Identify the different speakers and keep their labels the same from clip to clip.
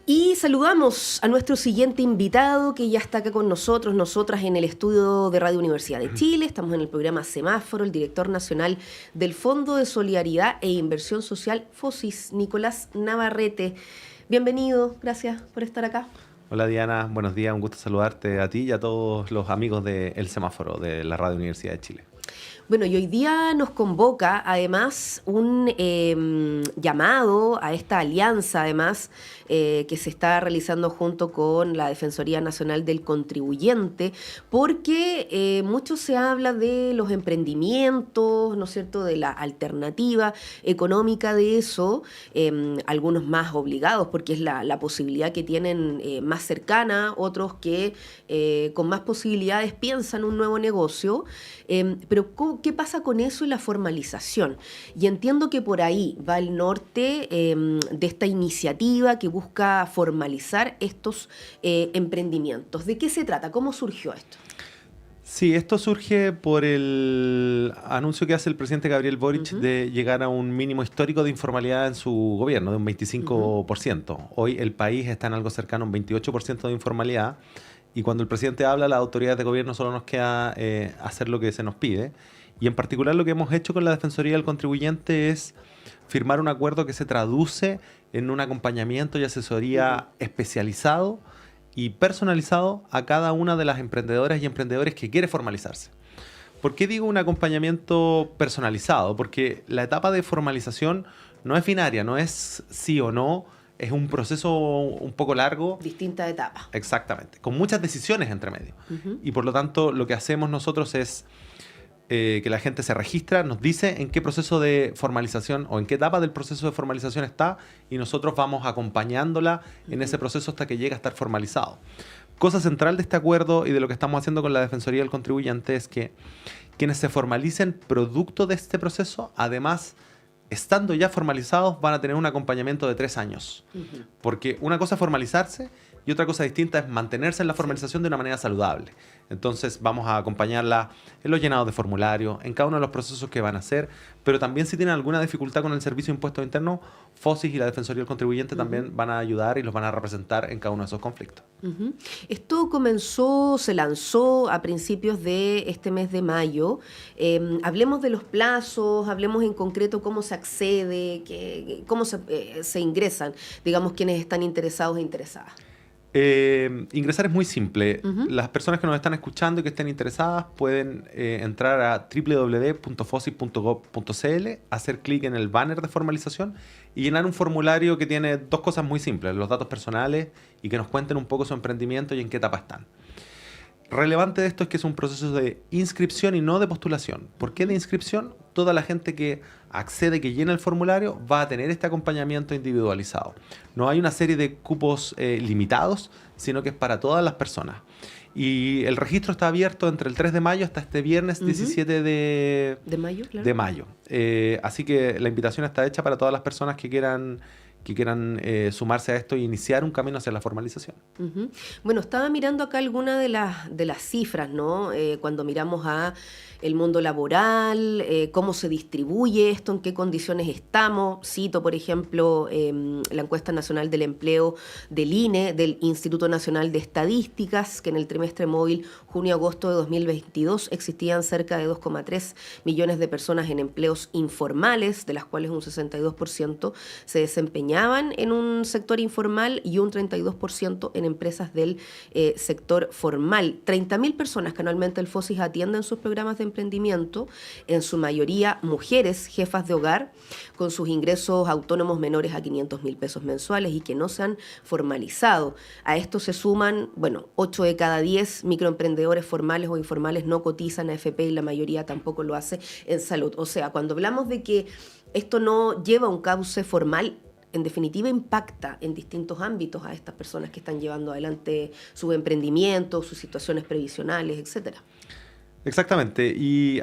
Speaker 1: Y saludamos a nuestro siguiente invitado que ya está acá con nosotros, nosotras en el estudio de Radio Universidad de Chile. Estamos en el programa Semáforo, el director nacional del Fondo de Solidaridad e Inversión Social, FOSIS, Nicolás Navarrete. Bienvenido, gracias por estar acá.
Speaker 2: Hola Diana, buenos días, un gusto saludarte a ti y a todos los amigos de El Semáforo de la Radio Universidad de Chile.
Speaker 1: Bueno, y hoy día nos convoca además un llamado a esta alianza además que se está realizando junto con la Defensoría Nacional del Contribuyente, porque mucho se habla de los emprendimientos, ¿no es cierto?, de la alternativa económica de eso, algunos más obligados porque es la posibilidad que tienen más cercana, otros que con más posibilidades piensan un nuevo negocio, pero ¿qué pasa con eso y la formalización? Y entiendo que por ahí va el norte de esta iniciativa que busca formalizar estos emprendimientos. ¿De qué se trata? ¿Cómo surgió esto?
Speaker 2: Sí, esto surge por el anuncio que hace el presidente Gabriel Boric de llegar a un mínimo histórico de informalidad en su gobierno, de un 25%. Hoy el país está en algo cercano a un 28% de informalidad. Y cuando el presidente habla, las autoridades de gobierno solo nos queda hacer lo que se nos pide. Y en particular lo que hemos hecho con la Defensoría del Contribuyente es firmar un acuerdo que se traduce en un acompañamiento y asesoría especializado y personalizado a cada una de las emprendedoras y emprendedores que quiere formalizarse. ¿Por qué digo un acompañamiento personalizado? Porque la etapa de formalización no es binaria, no es sí o no. Es un proceso un poco largo.
Speaker 1: Distintas etapas.
Speaker 2: Exactamente, con muchas decisiones entre medio. Y por lo tanto, lo que hacemos nosotros es que la gente se registra, nos dice en qué proceso de formalización o en qué etapa del proceso de formalización está y nosotros vamos acompañándola en ese proceso hasta que llega a estar formalizado. Cosa central de este acuerdo y de lo que estamos haciendo con la Defensoría del Contribuyente es que quienes se formalicen producto de este proceso, además, estando ya formalizados, van a tener un acompañamiento de 3 años. Porque una cosa es formalizarse y otra cosa distinta es mantenerse en la formalización de una manera saludable. Entonces vamos a acompañarla en los llenados de formulario, en cada uno de los procesos que van a hacer, pero también si tienen alguna dificultad con el Servicio de Impuestos Internos, FOSIS y la Defensoría del Contribuyente también van a ayudar y los van a representar en cada uno de esos conflictos.
Speaker 1: Esto se lanzó a principios de este mes de mayo. Hablemos de los plazos, hablemos en concreto cómo se accede, cómo se ingresan, digamos, quienes están interesados e interesadas.
Speaker 2: Ingresar es muy simple. Las personas que nos están escuchando y que estén interesadas pueden entrar a www.fosis.gov.cl, hacer clic en el banner de formalización y llenar un formulario que tiene 2 cosas muy simples: los datos personales y que nos cuenten un poco su emprendimiento y en qué etapa están. Relevante de esto es que es un proceso de inscripción y no de postulación. ¿Por qué de inscripción? Toda la gente que accede, que llena el formulario, va a tener este acompañamiento individualizado. No hay una serie de cupos limitados, sino que es para todas las personas. Y el registro está abierto entre el 3 de mayo hasta este viernes 17 de
Speaker 1: mayo. Claro.
Speaker 2: De mayo. Así que la invitación está hecha para todas las personas que quieran sumarse a esto e iniciar un camino hacia la formalización.
Speaker 1: Bueno, estaba mirando acá algunas de las cifras, ¿no? Cuando miramos a el mundo laboral, cómo se distribuye esto, en qué condiciones estamos. Cito, por ejemplo, la encuesta nacional del empleo del INE, del Instituto Nacional de Estadísticas, que en el trimestre móvil junio-agosto de 2022 existían cerca de 2,3 millones de personas en empleos informales, de las cuales un 62% se desempeñaban en un sector informal y un 32% en empresas del sector formal. 30.000 personas que anualmente el FOSIS atiende en sus programas de emprendimiento, en su mayoría mujeres jefas de hogar, con sus ingresos autónomos menores a 500.000 pesos mensuales y que no se han formalizado. A esto se suman, 8 de cada 10 microemprendedores formales o informales no cotizan a AFP y la mayoría tampoco lo hace en salud. O sea, cuando hablamos de que esto no lleva un cauce formal, en definitiva impacta en distintos ámbitos a estas personas que están llevando adelante su emprendimiento, sus situaciones previsionales, etcétera.
Speaker 2: Exactamente, y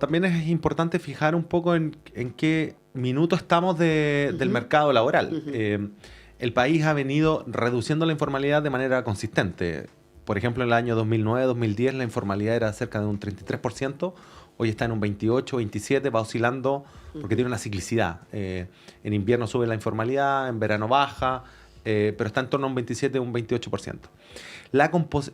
Speaker 2: también es importante fijar un poco en qué minuto estamos del mercado laboral. El país ha venido reduciendo la informalidad de manera consistente. Por ejemplo, en el año 2009-2010 la informalidad era cerca de un 33%, hoy está en un 28, 27, va oscilando porque tiene una ciclicidad. En invierno sube la informalidad, en verano baja, pero está en torno a un 27, un 28%.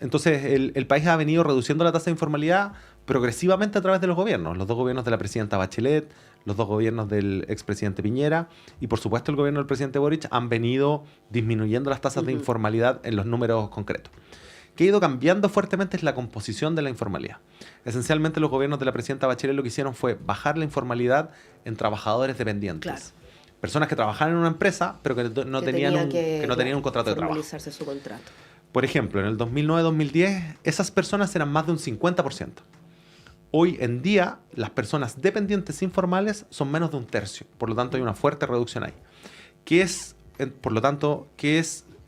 Speaker 2: Entonces, el país ha venido reduciendo la tasa de informalidad progresivamente a través de los gobiernos. Los dos gobiernos de la presidenta Bachelet, los dos gobiernos del expresidente Piñera y, por supuesto, el gobierno del presidente Boric han venido disminuyendo las tasas de informalidad en los números concretos. Que ha ido cambiando fuertemente es la composición de la informalidad. Esencialmente, los gobiernos de la presidenta Bachelet lo que hicieron fue bajar la informalidad en trabajadores dependientes.
Speaker 1: Claro.
Speaker 2: Personas que trabajaban en una empresa, pero que no tenían un contrato de trabajo.
Speaker 1: Formalizarse su contrato.
Speaker 2: Por ejemplo, en el 2009-2010, esas personas eran más de un 50%. Hoy en día, las personas dependientes informales son menos de un tercio. Por lo tanto, hay una fuerte reducción ahí. ¿Qué es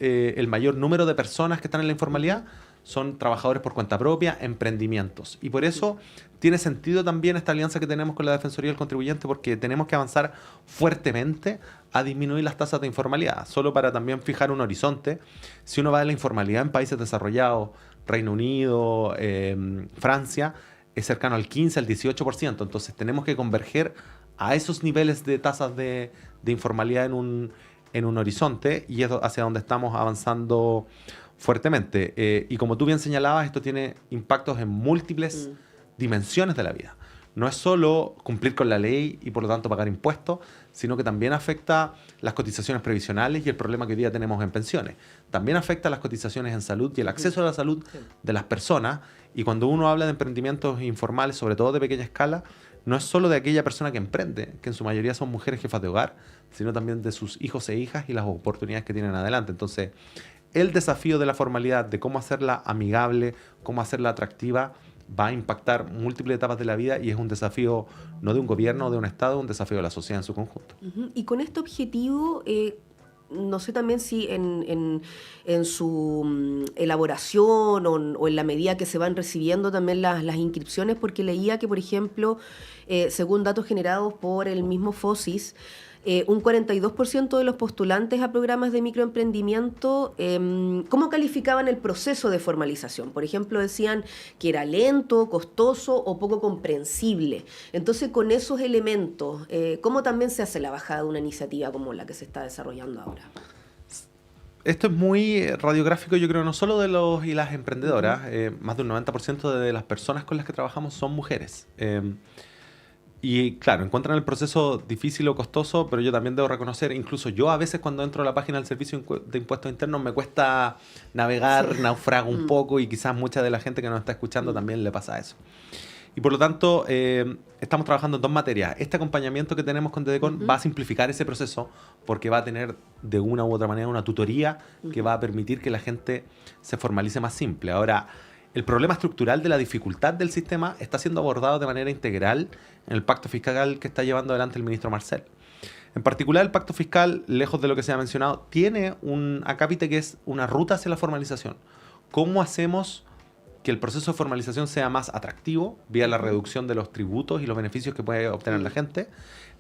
Speaker 2: el mayor número de personas que están en la informalidad? Son trabajadores por cuenta propia, emprendimientos. Y por eso tiene sentido también esta alianza que tenemos con la Defensoría del Contribuyente, porque tenemos que avanzar fuertemente a disminuir las tasas de informalidad. Solo para también fijar un horizonte, si uno va a la informalidad en países desarrollados, Reino Unido, Francia, es cercano al 15, al 18%. Entonces tenemos que converger a esos niveles de tasas de informalidad en un horizonte, y es hacia donde estamos avanzando fuertemente. Y como tú bien señalabas, esto tiene impactos en múltiples dimensiones de la vida. No es solo cumplir con la ley y por lo tanto pagar impuestos, sino que también afecta las cotizaciones previsionales y el problema que hoy día tenemos en pensiones. También afecta las cotizaciones en salud y el acceso a la salud de las personas. Y cuando uno habla de emprendimientos informales, sobre todo de pequeña escala, no es solo de aquella persona que emprende, que en su mayoría son mujeres jefas de hogar, sino también de sus hijos e hijas y las oportunidades que tienen adelante. Entonces, el desafío de la formalidad, de cómo hacerla amigable, cómo hacerla atractiva, va a impactar múltiples etapas de la vida, y es un desafío no de un gobierno o de un Estado, es un desafío de la sociedad en su conjunto.
Speaker 1: Y con este objetivo, no sé también si en su elaboración o en la medida que se van recibiendo también las inscripciones, porque leía que, por ejemplo, según datos generados por el mismo FOSIS, un 42% de los postulantes a programas de microemprendimiento, ¿cómo calificaban el proceso de formalización? Por ejemplo, decían que era lento, costoso o poco comprensible. Entonces, con esos elementos, ¿cómo también se hace la bajada de una iniciativa como la que se está desarrollando ahora?
Speaker 2: Esto es muy radiográfico, yo creo, no solo de los y las emprendedoras. Más de un 90% de las personas con las que trabajamos son mujeres. Y claro, encuentran el proceso difícil o costoso, pero yo también debo reconocer, incluso yo a veces cuando entro a la página del Servicio de Impuestos Internos me cuesta navegar, naufrago un poco, y quizás mucha de la gente que nos está escuchando también le pasa eso. Y por lo tanto, estamos trabajando en dos materias. Este acompañamiento que tenemos con Dedecon va a simplificar ese proceso, porque va a tener de una u otra manera una tutoría que va a permitir que la gente se formalice más simple. Ahora, el problema estructural de la dificultad del sistema está siendo abordado de manera integral en el pacto fiscal que está llevando adelante el ministro Marcel. En particular, el pacto fiscal, lejos de lo que se ha mencionado, tiene un acápite que es una ruta hacia la formalización. ¿Cómo hacemos que el proceso de formalización sea más atractivo vía la reducción de los tributos y los beneficios que puede obtener la gente?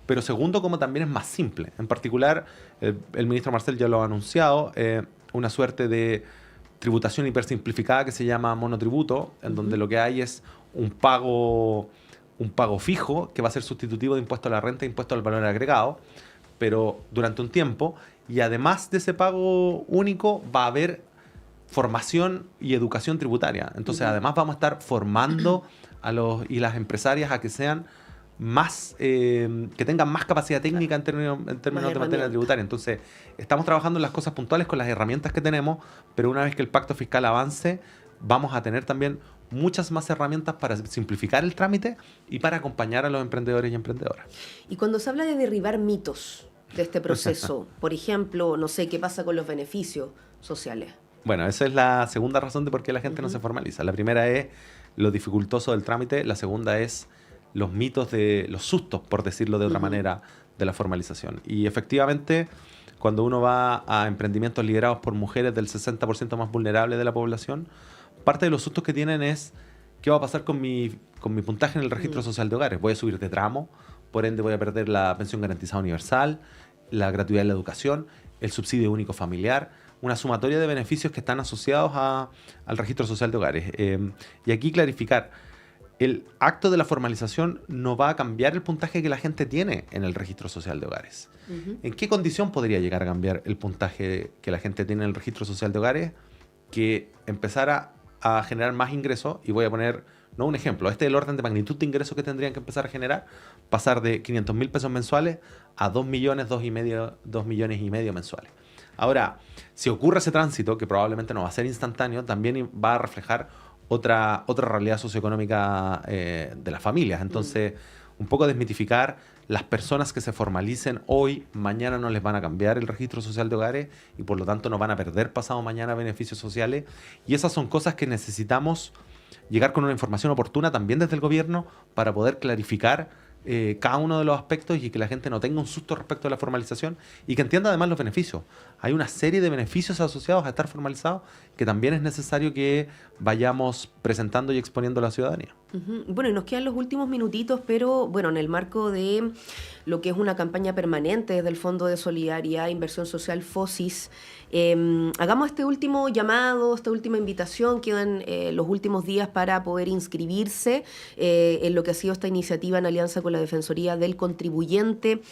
Speaker 2: Pero segundo, cómo también es más simple. En particular, el ministro Marcel ya lo ha anunciado, una suerte de tributación hipersimplificada que se llama monotributo, en donde lo que hay es un pago fijo que va a ser sustitutivo de impuesto a la renta e impuesto al valor agregado, pero durante un tiempo, y además de ese pago único va a haber formación y educación tributaria. Entonces, además vamos a estar formando a los y las empresarias a que sean más, que tengan más capacidad técnica en términos de materia tributaria. Entonces, estamos trabajando en las cosas puntuales con las herramientas que tenemos, pero una vez que el pacto fiscal avance, vamos a tener también muchas más herramientas para simplificar el trámite y para acompañar a los emprendedores y emprendedoras.
Speaker 1: Y cuando se habla de derribar mitos de este proceso, por ejemplo, no sé, ¿qué pasa con los beneficios sociales?
Speaker 2: Bueno, esa es la segunda razón de por qué la gente no se formaliza. La primera es lo dificultoso del trámite, la segunda es los mitos de los sustos, por decirlo de otra manera, de la formalización. Y efectivamente, cuando uno va a emprendimientos liderados por mujeres del 60% más vulnerable de la población, parte de los sustos que tienen es ¿qué va a pasar con mi puntaje en el registro social de hogares? Voy a subir de tramo, por ende voy a perder la pensión garantizada universal, la gratuidad de la educación, el subsidio único familiar, una sumatoria de beneficios que están asociados al registro social de hogares. Y aquí clarificar, el acto de la formalización no va a cambiar el puntaje que la gente tiene en el registro social de hogares. ¿En qué condición podría llegar a cambiar el puntaje que la gente tiene en el registro social de hogares? Que empezara a generar más ingresos, y voy a poner, no un ejemplo, este es el orden de magnitud de ingresos que tendrían que empezar a generar, pasar de 500.000 pesos mensuales a 2 millones, 2 millones y medio mensuales. Ahora, si ocurre ese tránsito, que probablemente no va a ser instantáneo, también va a reflejar otra realidad socioeconómica de las familias. Entonces, un poco desmitificar, las personas que se formalicen hoy, mañana no les van a cambiar el registro social de hogares y por lo tanto no van a perder pasado mañana beneficios sociales. Y esas son cosas que necesitamos llegar con una información oportuna también desde el gobierno para poder clarificar cada uno de los aspectos y que la gente no tenga un susto respecto a la formalización y que entienda además los beneficios. Hay una serie de beneficios asociados a estar formalizados que también es necesario que vayamos presentando y exponiendo a la ciudadanía.
Speaker 1: Bueno, y nos quedan los últimos minutitos, pero bueno, en el marco de lo que es una campaña permanente desde el Fondo de Solidaridad e Inversión Social FOSIS, hagamos este último llamado, esta última invitación. Quedan los últimos días para poder inscribirse en lo que ha sido esta iniciativa en alianza con la Defensoría del Contribuyente,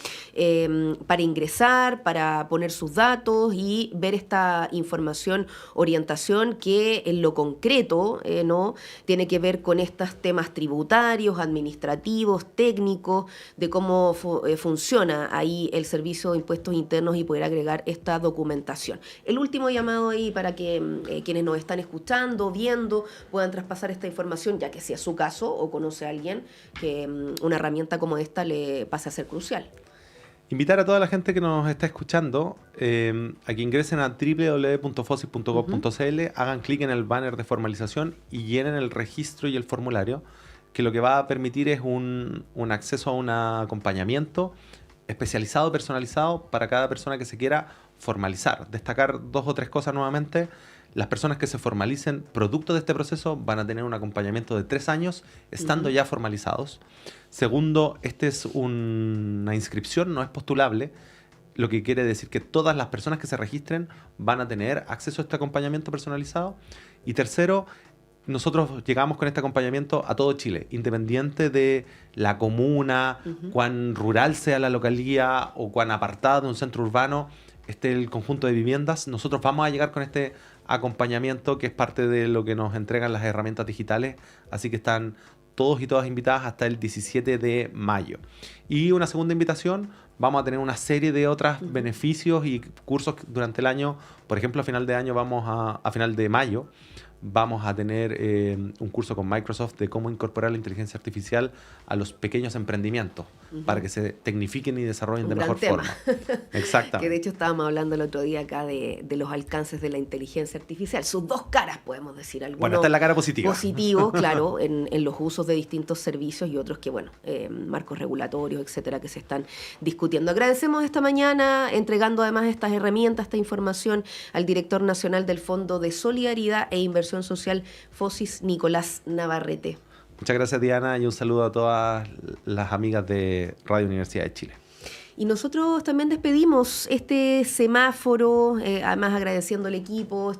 Speaker 1: para ingresar, para poner sus datos y ver esta información, orientación que en lo concreto no tiene que ver con estos temas tributarios, administrativos, técnicos, de cómo funciona ahí el Servicio de Impuestos Internos y poder agregar esta documentación. El último llamado ahí para que quienes nos están escuchando, viendo, puedan traspasar esta información, ya que si es su caso o conoce a alguien que una herramienta como esta le pase a ser crucial.
Speaker 2: Invitar a toda la gente que nos está escuchando a que ingresen a www.fosis.gov.cl, hagan clic en el banner de formalización y llenen el registro y el formulario, que lo que va a permitir es un acceso a un acompañamiento especializado, personalizado para cada persona que se quiera formalizar. Destacar 2 o 3 cosas nuevamente. Las personas que se formalicen producto de este proceso van a tener un acompañamiento de 3 años estando ya formalizados. Segundo, este es una inscripción, no es postulable, lo que quiere decir que todas las personas que se registren van a tener acceso a este acompañamiento personalizado. Y tercero, nosotros llegamos con este acompañamiento a todo Chile, independiente de la comuna, cuán rural sea la localía o cuán apartada de un centro urbano esté el conjunto de viviendas. Nosotros vamos a llegar con este acompañamiento que es parte de lo que nos entregan las herramientas digitales, así que están todos y todas invitadas hasta el 17 de mayo. Y una segunda invitación, vamos a tener una serie de otros beneficios y cursos durante el año. Por ejemplo, a final de año a final de mayo vamos a tener un curso con Microsoft de cómo incorporar la inteligencia artificial a los pequeños emprendimientos para que se tecnifiquen y desarrollen de mejor forma. Exactamente.
Speaker 1: Que de hecho estábamos hablando el otro día acá de los alcances de la inteligencia artificial. Sus 2 caras, podemos decir.
Speaker 2: Bueno, esta es la cara positiva.
Speaker 1: Positivos, claro, en los usos de distintos servicios y otros que, bueno, marcos regulatorios, etcétera, que se están discutiendo. Agradecemos esta mañana, entregando además estas herramientas, esta información al director nacional del Fondo de Solidaridad e Inversión Social FOSIS, Nicolás Navarrete.
Speaker 2: Muchas gracias, Diana, y un saludo a todas las amigas de Radio Universidad de Chile.
Speaker 1: Y nosotros también despedimos este semáforo, además agradeciendo al equipo.